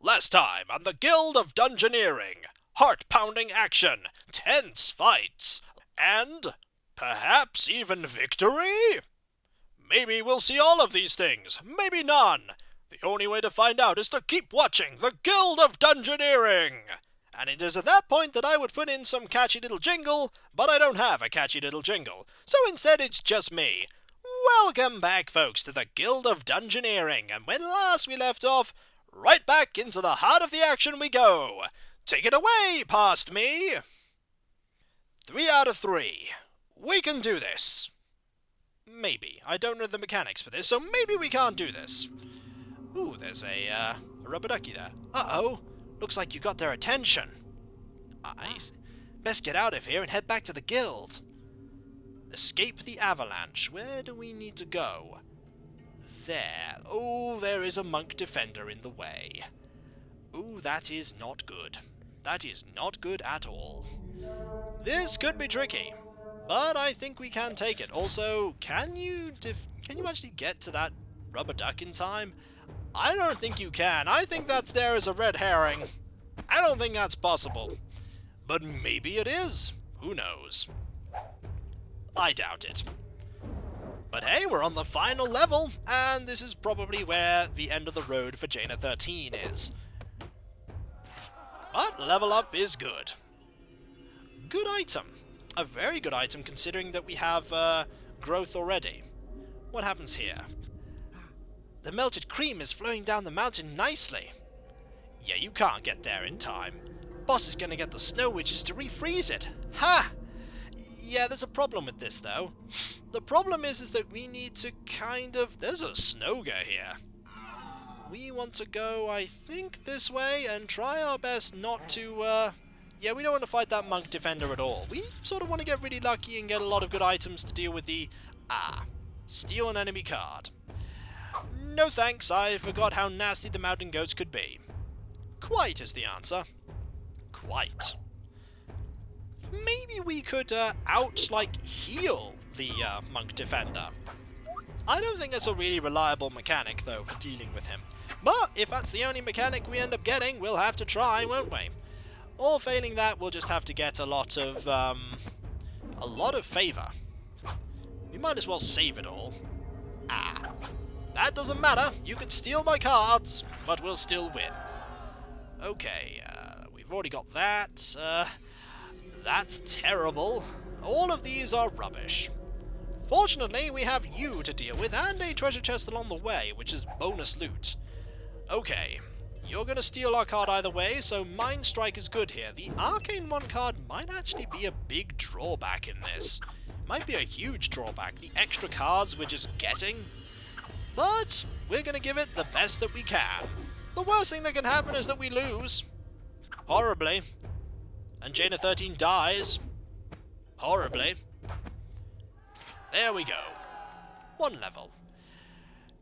Last time on the Guild of Dungeoneering. Heart-pounding action, tense fights, and perhaps even victory? Maybe we'll see all of these things, maybe none. The only way to find out is to keep watching the Guild of Dungeoneering. And it is at that point that I would put in some catchy little jingle, but I don't have a catchy little jingle, so instead it's just me. Welcome back, folks, to the Guild of Dungeoneering, and when last we left off, right back into the heart of the action we go. Take it away, past me! 3 out of 3. We can do this. Maybe. I don't know the mechanics for this, so maybe we can't do this. Ooh, there's a rubber ducky there. Uh-oh. Looks like you got their attention. Best get out of here and head back to the guild. Escape the avalanche. Where do we need to go? There. Oh, there is a monk defender in the way. Ooh, that is not good. That is not good at all. This could be tricky, but I think we can take it. Also, can you actually get to that rubber duck in time? I don't think you can. I think that's there as a red herring. I don't think that's possible. But maybe it is. Who knows? I doubt it. But hey, we're on the final level, and this is probably where the end of the road for Jaina 13 is. But level up is good. Good item. A very good item considering that we have growth already. What happens here? The melted cream is flowing down the mountain nicely. Yeah, you can't get there in time. Boss is gonna get the snow witches to refreeze it. Ha! Yeah, there's a problem with this, though. The problem is that we need to There's a snowger here. We want to go, I think, this way, and try our best not to, Yeah, we don't want to fight that monk defender at all. We sort of want to get really lucky and get a lot of good items to deal with the... steal an enemy card. No thanks, I forgot how nasty the mountain goats could be. Quite is the answer. Quite. Maybe we could, heal the, monk defender. I don't think that's a really reliable mechanic, though, for dealing with him. But if that's the only mechanic we end up getting, we'll have to try, won't we? Or failing that, we'll just have to get a lot of Favour. We might as well save it all. That doesn't matter. You can steal my cards, but we'll still win. Okay, we've already got that. That's terrible. All of these are rubbish. Fortunately, we have you to deal with, and a treasure chest along the way, which is bonus loot. Okay, you're going to steal our card either way, so Mind Strike is good here. The Arcane 1 card might actually be a big drawback in this. Might be a huge drawback, the extra cards we're just getting. But we're going to give it the best that we can. The worst thing that can happen is that we lose. Horribly. And Jaina 13 dies. Horribly. There we go. 1 level.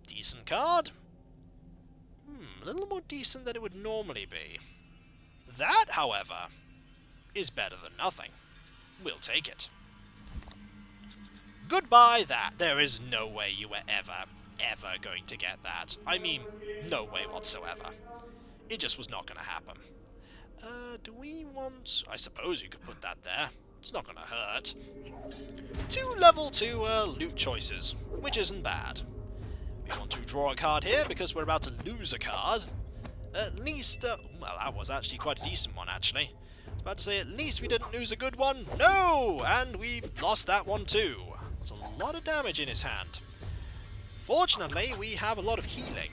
Decent card. A little more decent than it would normally be. That, however, is better than nothing. We'll take it. Goodbye that. There is no way you were ever going to get that. I mean, no way whatsoever. It just was not going to happen. Do we want... I suppose you could put that there. It's not going to hurt. 2 level 2 loot choices, which isn't bad. We want to draw a card here because we're about to lose a card. At least, well, that was actually quite a decent one, actually. I was about to say, at least we didn't lose a good one. No! And we've lost that one too. That's a lot of damage in his hand. Fortunately, we have a lot of healing.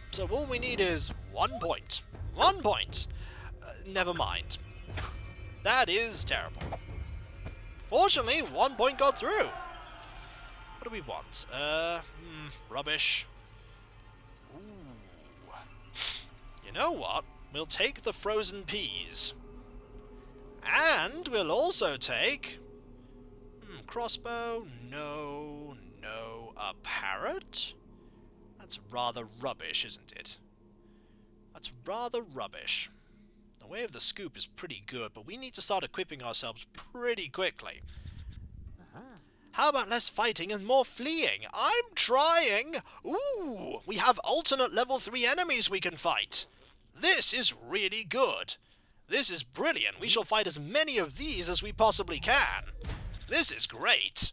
So all we need is 1 point. 1 point! Never mind. That is terrible. Fortunately, 1 point got through. What do we want? Rubbish. Ooh. You know what? We'll take the frozen peas. And we'll also take... crossbow? No. A parrot? That's rather rubbish, isn't it? That's rather rubbish. The Way of the Scoop is pretty good, but we need to start equipping ourselves pretty quickly. How about less fighting and more fleeing? I'm trying! Ooh! We have alternate level 3 enemies we can fight! This is really good. This is brilliant. We shall fight as many of these as we possibly can. This is great.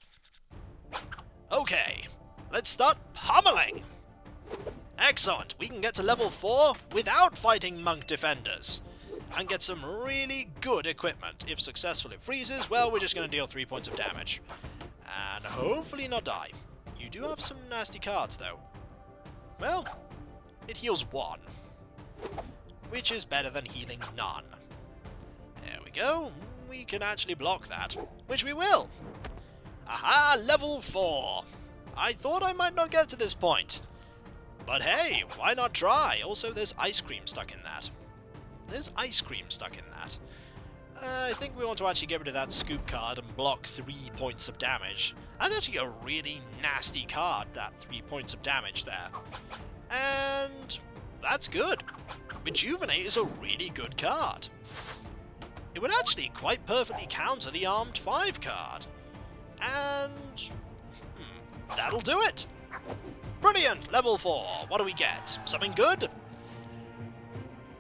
Okay, let's start pummeling. Excellent. We can get to level 4 without fighting monk defenders. And get some really good equipment. If successful it freezes, well, we're just going to deal 3 points of damage. And hopefully not die. You do have some nasty cards, though. Well, it heals 1. Which is better than healing none. There we go. We can actually block that. Which we will. Aha! Level 4! I thought I might not get to this point. But hey, why not try? Also, there's ice cream stuck in that. There's ice cream stuck in that. I think we want to actually get rid of that scoop card and block 3 points of damage. That's actually a really nasty card, that 3 points of damage there. And that's good. Rejuvenate is a really good card. It would actually quite perfectly counter the Armed 5 card. And that'll do it. Brilliant! Level 4. What do we get? Something good?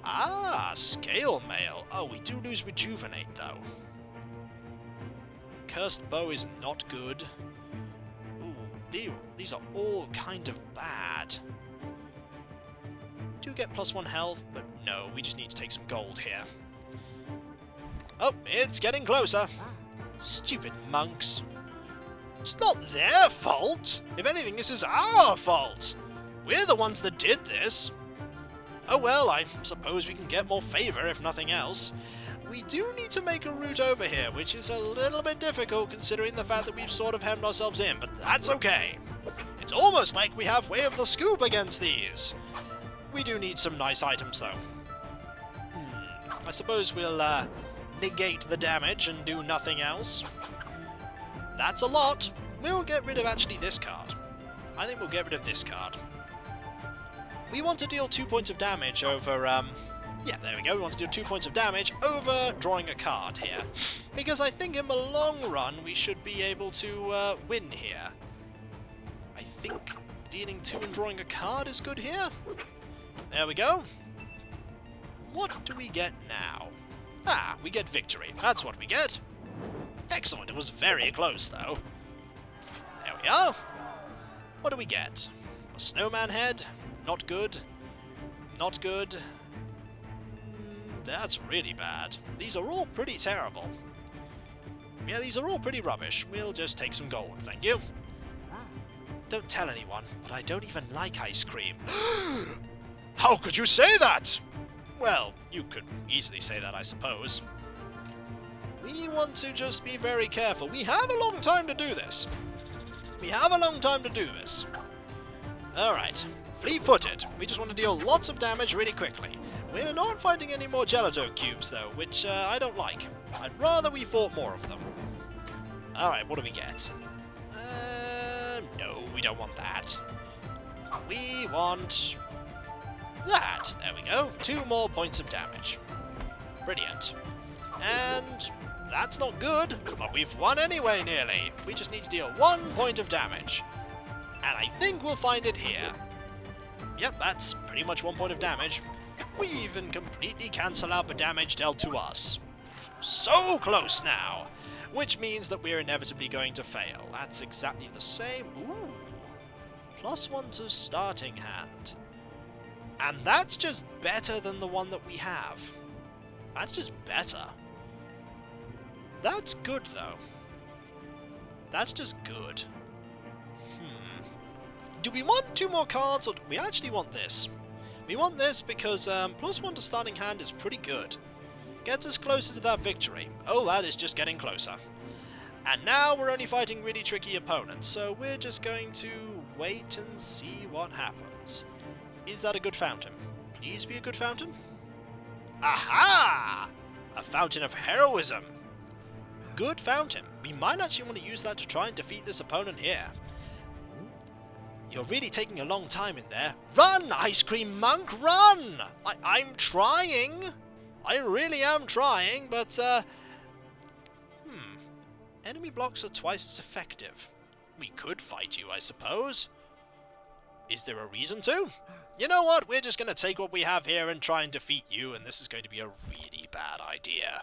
Ah, scale mail. Oh, we do lose rejuvenate, though. Cursed bow is not good. Ooh, these are all kind of bad. We do get +1 health, but no, we just need to take some gold here. Oh, it's getting closer. Stupid monks. It's not their fault. If anything, this is our fault. We're the ones that did this. Oh well, I suppose we can get more favour if nothing else. We do need to make a route over here, which is a little bit difficult considering the fact that we've sort of hemmed ourselves in, but that's okay. It's almost like we have Way of the Scoop against these. We do need some nice items though. I suppose we'll negate the damage and do nothing else. That's a lot. We'll get rid of actually this card. I think we'll get rid of this card. We want to deal 2 points of damage over, yeah, there we go. We want to deal 2 points of damage over drawing a card here. Because I think in the long run, we should be able to win here. I think dealing 2 and drawing a card is good here. There we go. What do we get now? Ah, we get victory. That's what we get. Excellent. It was very close, though. There we are. What do we get? A snowman head? Not good. Not good. That's really bad. These are all pretty terrible. Yeah, these are all pretty rubbish. We'll just take some gold, thank you. Don't tell anyone, but I don't even like ice cream. How could you say that? Well, you could easily say that, I suppose. We want to just be very careful. We have a long time to do this. We have a long time to do this. Alright. Fleet-footed. We just want to deal lots of damage really quickly. We're not fighting any more gelato cubes, though, which I don't like. I'd rather we fought more of them. Alright, what do we get? No, we don't want that. We want that. There we go. 2 more points of damage. Brilliant. And that's not good, but we've won anyway, nearly. We just need to deal 1 point of damage. And I think we'll find it here. Yep, that's pretty much 1 point of damage. We even completely cancel out the damage dealt to us. So close now! Which means that we're inevitably going to fail. That's exactly the same. Ooh. +1 to starting hand. And that's just better than the one that we have. That's just better. That's good, though. That's just good. Do we want 2 more cards, or do we actually want this? We want this because +1 to starting hand is pretty good. Gets us closer to that victory. Oh, that is just getting closer. And now we're only fighting really tricky opponents, so we're just going to wait and see what happens. Is that a good fountain? Please be a good fountain. Aha! A fountain of heroism. Good fountain. We might actually want to use that to try and defeat this opponent here. You're really taking a long time in there. Run, Ice Cream Monk, run! I'm trying. I really am trying, but, Enemy blocks are twice as effective. We could fight you, I suppose. Is there a reason to? You know what? We're just going to take what we have here and try and defeat you, and this is going to be a really bad idea.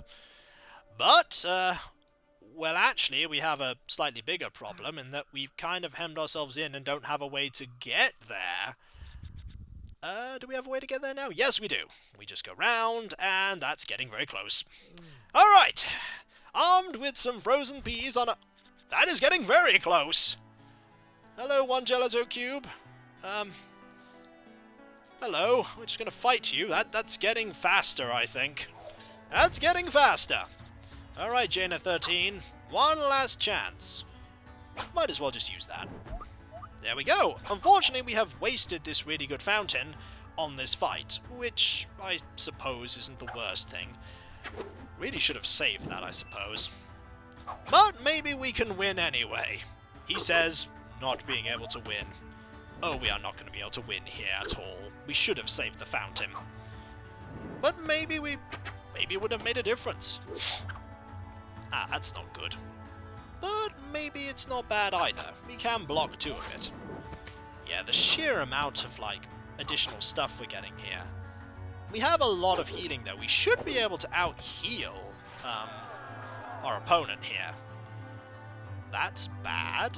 But, well, actually, we have a slightly bigger problem in that we've kind of hemmed ourselves in and don't have a way to get there. Do we have a way to get there now? Yes, we do. We just go round, and that's getting very close. Alright! Armed with some frozen peas on a... That is getting very close! Hello, one gelato cube. Hello. We're just gonna fight you. That's getting faster, I think. That's getting faster. Alright, Jaina 13. One last chance. Might as well just use that. There we go! Unfortunately, we have wasted this really good fountain on this fight, which I suppose isn't the worst thing. Really should have saved that, I suppose. But maybe we can win anyway. He says, not being able to win. Oh, we are not going to be able to win here at all. We should have saved the fountain. But maybe it would have made a difference. Ah, that's not good. But maybe it's not bad either. We can block two of it. Yeah, the sheer amount of, like, additional stuff we're getting here. We have a lot of healing, though. We should be able to out-heal our opponent here. That's bad.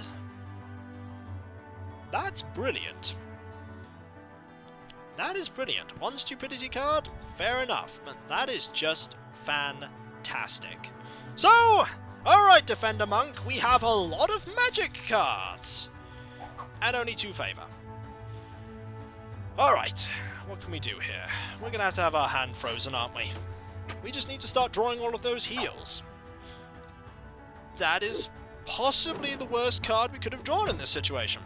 That's brilliant. That is brilliant. One stupidity card? Fair enough. But that is just fantastic. So... Alright, Defender Monk, we have a lot of magic cards! And only 2 Favour. Alright, what can we do here? We're gonna have to have our hand frozen, aren't we? We just need to start drawing all of those heals. That is possibly the worst card we could have drawn in this situation.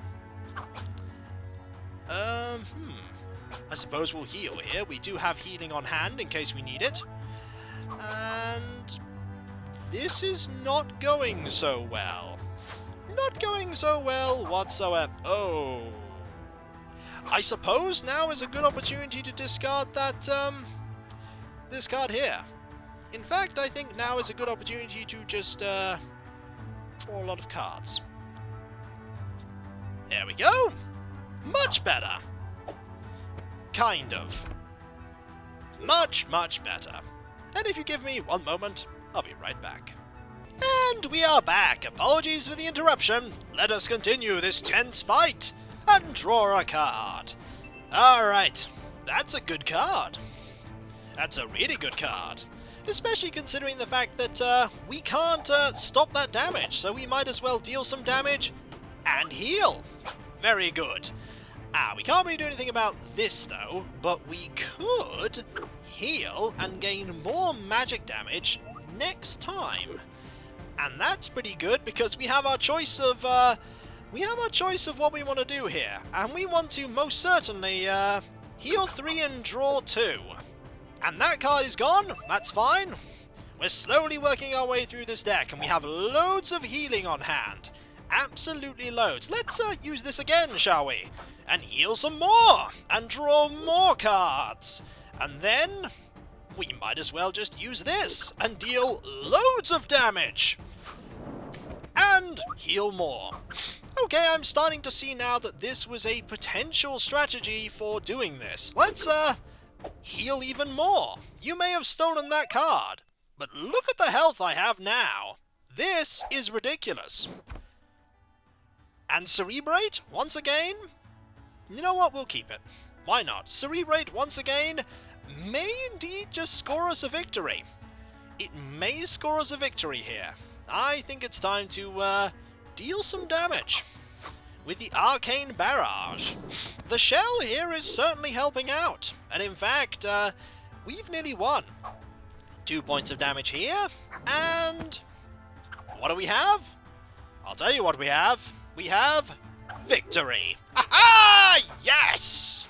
I suppose we'll heal here. We do have healing on hand in case we need it. And... this is not going so well. Not going so well whatsoever. Oh. I suppose now is a good opportunity to discard that, this card here. In fact, I think now is a good opportunity to just, draw a lot of cards. There we go! Much better! Kind of. Much, much better. And if you give me one moment, I'll be right back. And we are back. Apologies for the interruption. Let us continue this tense fight and draw a card. Alright, that's a good card. That's a really good card. Especially considering the fact that we can't stop that damage, so we might as well deal some damage and heal. Very good. We can't really do anything about this though, but we could heal and gain more magic damage next time. And that's pretty good because we have our choice of what we want to do here, and we want to most certainly heal 3 and draw 2. And that card is gone. That's fine. We're slowly working our way through this deck, and we have loads of healing on hand. Absolutely loads. Let's use this again, shall we? And heal some more and draw more cards. And then we might as well just use this and deal loads of damage. And heal more. Okay, I'm starting to see now that this was a potential strategy for doing this. Let's, heal even more. You may have stolen that card, but look at the health I have now. This is ridiculous. And Cerebrate, once again? You know what, we'll keep it. Why not? Cerebrate, once again, may indeed just score us a victory. It may score us a victory here. I think it's time to, deal some damage. With the Arcane Barrage. The shell here is certainly helping out. And in fact, we've nearly won. 2 points of damage here. And what do we have? I'll tell you what we have. We have victory. Aha! Yes!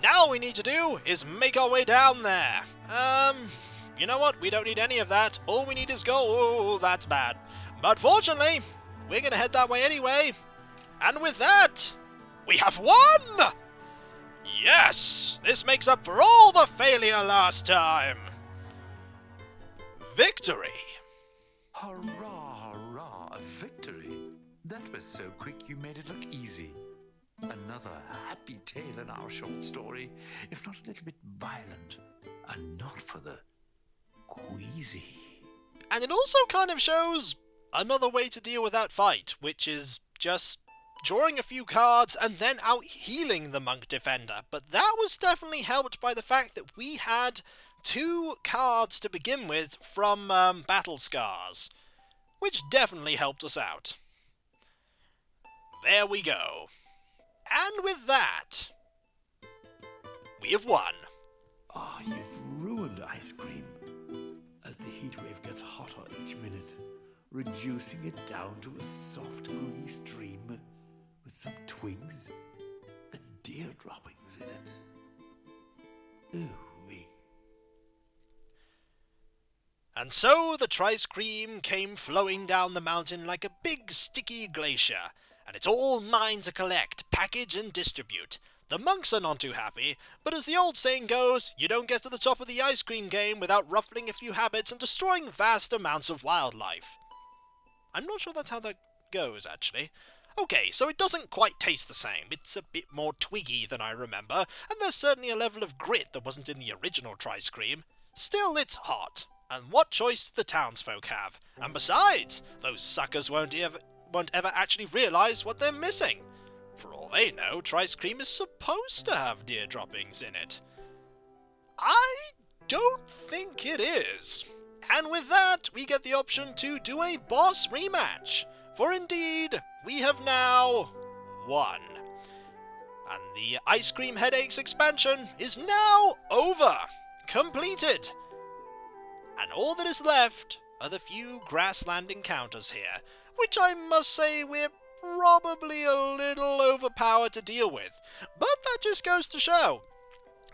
Now all we need to do is make our way down there. You know what? We don't need any of that. All we need is gold. Oh, that's bad. But fortunately, we're going to head that way anyway. And with that, we have won! Yes! This makes up for all the failure last time. Victory! Hurrah, hurrah, a victory. That was so quick you made it look easy. Another happy tale in our short story, if not a little bit violent, and not for the queasy. And it also kind of shows another way to deal with that fight, which is just drawing a few cards and then out-healing the Monk Defender. But that was definitely helped by the fact that we had 2 cards to begin with from Battle Scars, which definitely helped us out. There we go. And with that, we have won. Ah, you've ruined ice cream. As the heat wave gets hotter each minute, reducing it down to a soft, gooey stream with some twigs and deer droppings in it. Ooh-wee. And so the Tri-Scream came flowing down the mountain like a big sticky glacier, and it's all mine to collect, package and distribute. The monks are not too happy, but as the old saying goes, you don't get to the top of the ice cream game without ruffling a few habits and destroying vast amounts of wildlife. I'm not sure that's how that goes, actually. Okay, so it doesn't quite taste the same. It's a bit more twiggy than I remember, and there's certainly a level of grit that wasn't in the original Tri-Scream. Still, it's hot. And what choice do the townsfolk have? And besides, those suckers won't ever actually realise what they're missing. For all they know, Tri-Scream is supposed to have deer droppings in it. I don't think it is. And with that, we get the option to do a boss rematch. For indeed, we have now won. And the Ice Cream Headaches expansion is now over. Completed. And all that is left are the few grassland encounters here, which I must say we're probably a little overpowered to deal with. But that just goes to show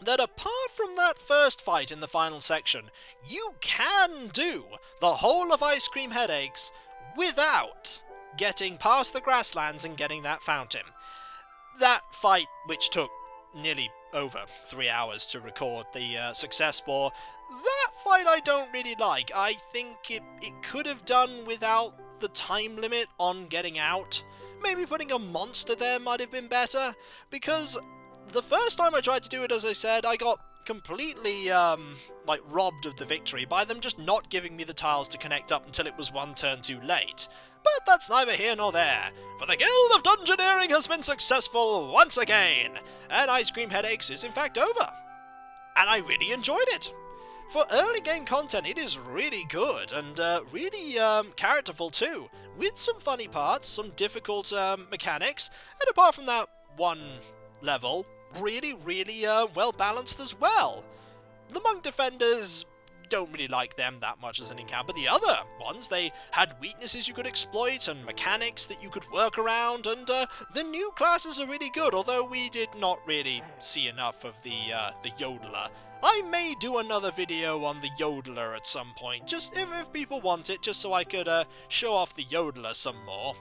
that apart from that first fight in the final section, you can do the whole of Ice Cream Headaches without getting past the grasslands and getting that fountain. That fight, which took nearly over 3 hours to record the success for, that fight I don't really like. I think it could have done without the time limit on getting out. Maybe putting a monster there might have been better, because the first time I tried to do it, as I said, I got completely robbed of the victory by them just not giving me the tiles to connect up until it was one turn too late. But that's neither here nor there, for the Guild of Dungeoneering has been successful once again, and Ice Cream Headaches is in fact over. And I really enjoyed it. For early game content, it is really good, and really characterful too, with some funny parts, some difficult mechanics, and apart from that one level, really well balanced as well. The Monk Defenders, don't really like them that much as an encounter, but the other ones, they had weaknesses you could exploit and mechanics that you could work around, and the new classes are really good, although we did not really see enough of the yodeler. I may do another video on the yodeler at some point, just if people want it, just so I could show off the yodeler some more.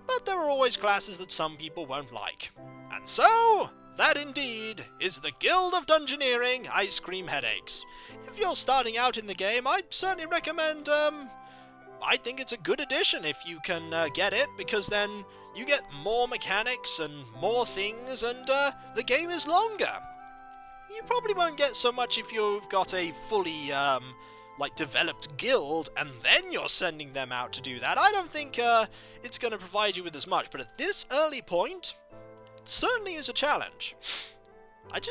But there are always classes that some people won't like. And so, that indeed is the Guild of Dungeoneering Ice Cream Headaches. If you're starting out in the game, I'd certainly recommend, I think it's a good addition if you can get it, because then you get more mechanics and more things, and the game is longer. You probably won't get so much if you've got a fully, developed guild, and then you're sending them out to do that. I don't think it's going to provide you with as much, but at this early point, it certainly is a challenge. I'm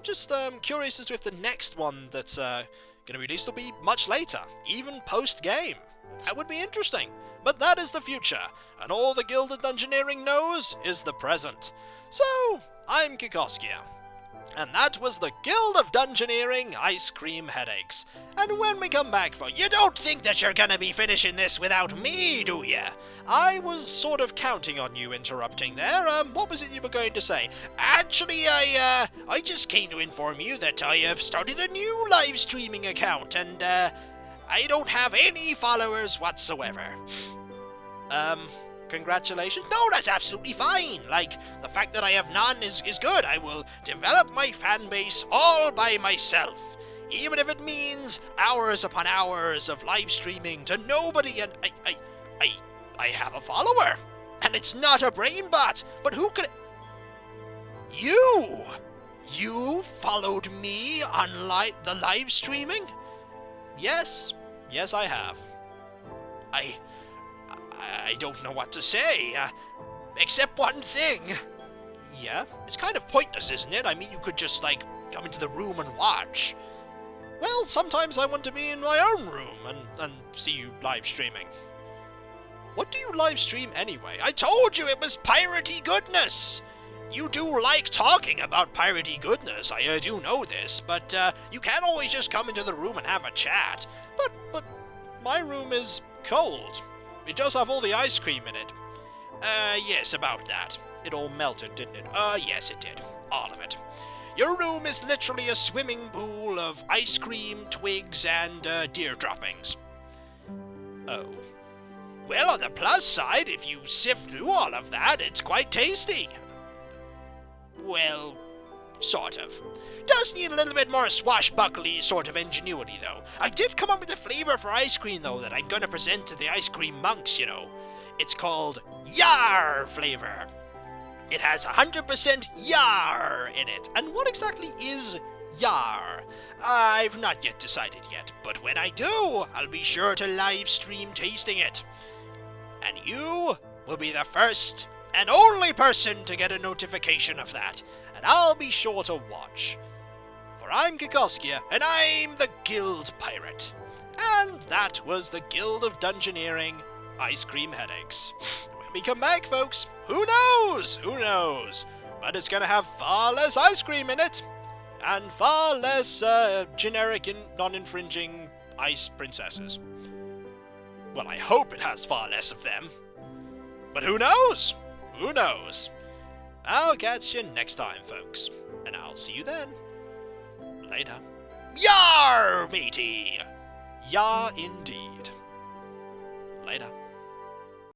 just curious as to if the next one that's going to be released will be much later, even post-game. That would be interesting. But that is the future, and all the Guild of Dungeoneering knows is the present. So, I'm Kikoskia. And that was the Guild of Dungeoneering Ice Cream Headaches. And when we come back for You Don't Think That You're Gonna Be Finishing This Without Me, do ya? I was sort of counting on you interrupting there. What was it you were going to say? Actually, I just came to inform you that I have started a new live streaming account, and I don't have any followers whatsoever. Congratulations? No, that's absolutely fine. Like, the fact that I have none is good. I will develop my fan base all by myself. Even if it means hours upon hours of live streaming to nobody, and I have a follower. And it's not a brain bot, but who could... You! You followed me on the live streaming? Yes. Yes, I have. I don't know what to say, except one thing. Yeah? It's kind of pointless, isn't it? I mean, you could just, like, come into the room and watch. Well, sometimes I want to be in my own room and see you live streaming. What do you live stream anyway? I told you it was piratey goodness! You do like talking about piratey goodness, I do know this, but you can't always just come into the room and have a chat. But my room is cold. It does have all the ice cream in it. Yes, about that. It all melted, didn't it? Yes it did. All of it. Your room is literally a swimming pool of ice cream, twigs, and deer droppings. Oh. Well, on the plus side, if you sift through all of that, it's quite tasty. Well, sort of. Does need a little bit more swashbuckly sort of ingenuity, though. I did come up with a flavour for ice cream, though, that I'm going to present to the ice cream monks, you know. It's called Yar Flavor. It has 100% Yar in it. And what exactly is Yar? I've not yet decided yet, but when I do, I'll be sure to live stream tasting it. And you will be the first and only person to get a notification of that, and I'll be sure to watch. For I'm Kikoskia, and I'm the Guild Pirate. And that was the Guild of Dungeoneering Ice Cream Headaches. When we come back, folks, who knows? Who knows? But it's gonna have far less ice cream in it, and far less generic and non-infringing ice princesses. Well, I hope it has far less of them. But who knows? Who knows? I'll catch you next time, folks. And I'll see you then. Later. Yar, matey! Yar indeed. Later.